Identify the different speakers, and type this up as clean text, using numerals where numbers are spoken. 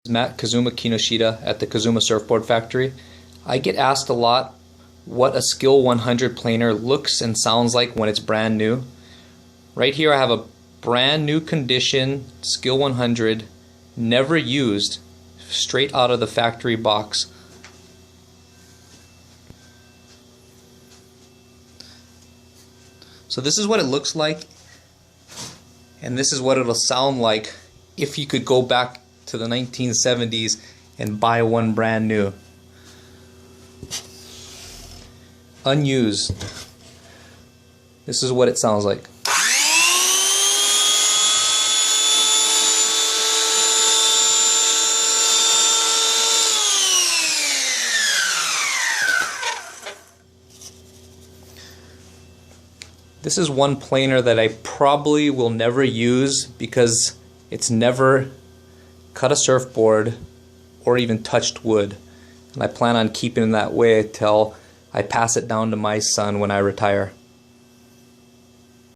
Speaker 1: Matt Kazuma Kinoshita at the Kazuma Surfboard Factory. I get asked a lot what a Skil 100 planer looks and sounds like when it's brand new. Right here I have a brand new condition Skil 100, never used, straight out of the factory box. So this is what it looks like, and this is what it'll sound like if you could go back to the 1970s and buy one brand new. Unused. This is what it sounds like. This is one planer that I probably will never use because it's never cut a surfboard or even touched wood, and I plan on keeping it that way until I pass it down to my son when I retire.